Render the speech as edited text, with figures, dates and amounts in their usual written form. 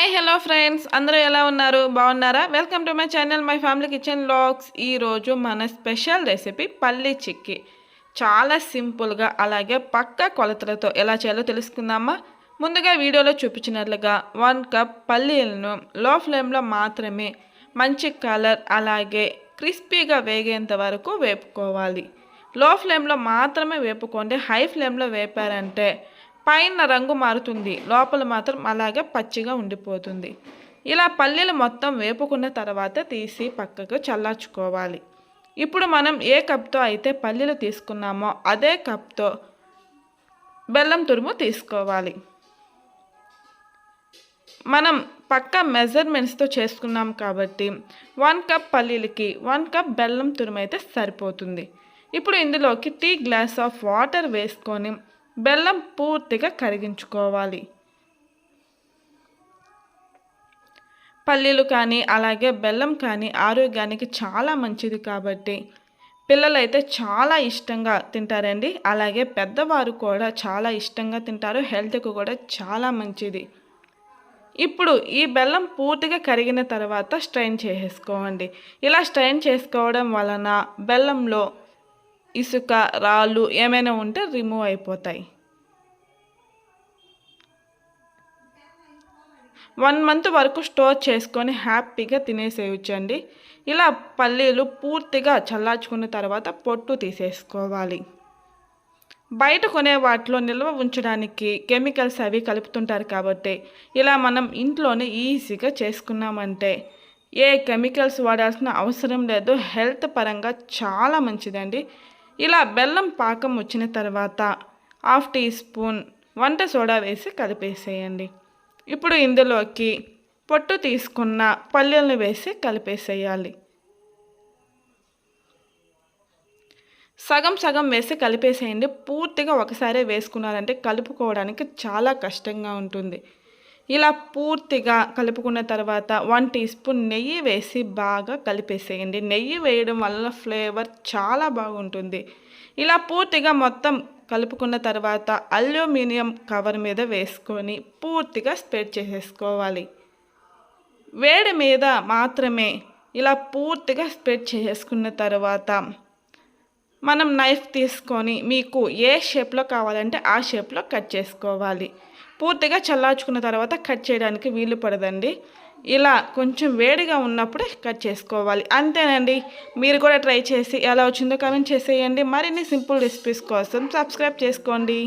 Hi hello friends, అందరూ ఎలా ఉన్నారు? బాగున్నారా? Welcome to my channel my family kitchen vlogs. ఈరోజు మన స్పెషల్ రెసిపీ పల్లీ చిక్కీ. చాలా సింపుల్గా అలాగే పక్కా కొలతలతో ఎలా చేయాలో తెలుసుకుందామా? ముందుగా వీడియోలో చూపించినట్లుగా 1 కప్ పల్లీలను లో ఫ్లేమ్లో మాత్రమే మంచి కలర్ అలాగే క్రిస్పీగా వేగేంత వరకు వేపుకోవాలి. లో ఫ్లేమ్లో మాత్రమే వేపుకోండి. హై ఫ్లేమ్లో వేపారంటే పైన రంగు మారుతుంది, లోపల మాత్రం అలాగే పచ్చిగా ఉండిపోతుంది. ఇలా పల్లీలు మొత్తం వేపుకున్న తర్వాత తీసి పక్కకు చల్లార్చుకోవాలి. ఇప్పుడు మనం ఏ కప్తో అయితే పల్లీలు తీసుకున్నామో అదే కప్తో బెల్లం తురుము తీసుకోవాలి. మనం పక్క మెజర్మెంట్స్తో చేసుకున్నాం కాబట్టి 1 కప్ పల్లీలకి 1 కప్ బెల్లం తురుము అయితే సరిపోతుంది. ఇప్పుడు ఇందులోకి టీ గ్లాస్ ఆఫ్ వాటర్ వేసుకొని బెల్లం పూర్తిగా కరిగించుకోవాలి. పల్లీలు కానీ అలాగే బెల్లం కానీ ఆరోగ్యానికి చాలా మంచిది కాబట్టి పిల్లలైతే చాలా ఇష్టంగా తింటారండి. అలాగే పెద్దవారు కూడా చాలా ఇష్టంగా తింటారు. హెల్త్కి కూడా చాలా మంచిది. ఇప్పుడు ఈ బెల్లం పూర్తిగా కరిగిన తర్వాత స్ట్రెయిన్ చేసేసుకోండి. ఇలా స్ట్రెయిన్ చేసుకోవడం వలన బెల్లంలో ఇసుక రాళ్ళు ఏమైనా ఉంటే రిమూవ్ అయిపోతాయి. 1 మంత్ వరకు స్టోర్ చేసుకొని హ్యాపీగా తినేసేయచ్చండి. ఇలా పల్లీలు పూర్తిగా చల్లార్చుకున్న తర్వాత పొట్టు తీసేసుకోవాలి. బయట కొనే వాటిలో నిల్వ ఉంచడానికి కెమికల్స్ అవి కలుపుతుంటారు కాబట్టి ఇలా మనం ఇంట్లోనే ఈజీగా చేసుకున్నామంటే ఏ కెమికల్స్ వాడాల్సిన అవసరం లేదు. హెల్త్ పరంగా చాలా మంచిదండి. ఇలా బెల్లం పాకం వచ్చిన తర్వాత 1/2 టీ స్పూన్ వంట సోడా వేసి కలిపేసేయండి. ఇప్పుడు ఇందులోకి పొట్టు తీసుకున్న పల్లీలను వేసి కలిపేసేయాలి. సగం సగం వేసి కలిపేసేయండి. పూర్తిగా ఒకసారి వేసుకున్నారంటే కలుపుకోవడానికి చాలా కష్టంగా ఉంటుంది. ఇలా పూర్తిగా కలుపుకున్న తర్వాత 1 టీ స్పూన్ నెయ్యి వేసి బాగా కలిపేసేయండి. నెయ్యి వేయడం వల్ల ఫ్లేవర్ చాలా బాగుంటుంది. ఇలా పూర్తిగా మొత్తం కలుపుకున్న తర్వాత అల్యూమినియం కవర్ మీద వేసుకొని పూర్తిగా స్ప్రెడ్ చేసేసుకోవాలి. వేడి మీద మాత్రమే ఇలా పూర్తిగా స్ప్రెడ్ చేసేసుకున్న తర్వాత మనం నైఫ్ తీసుకొని మీకు ఏ షేప్లో కావాలంటే ఆ షేప్లో కట్ చేసుకోవాలి. పూర్తిగా చల్లార్చుకున్న తర్వాత కట్ చేయడానికి వీలు పడదండి. ఇలా కొంచెం వేడిగా ఉన్నప్పుడే కట్ చేసుకోవాలి. అంతేనండి. మీరు కూడా ట్రై చేసి ఎలా వచ్చిందో కామెంట్ చేసేయండి. మరిన్ని సింపుల్ రెసిపీస్ కోసం సబ్స్క్రైబ్ చేసుకోండి.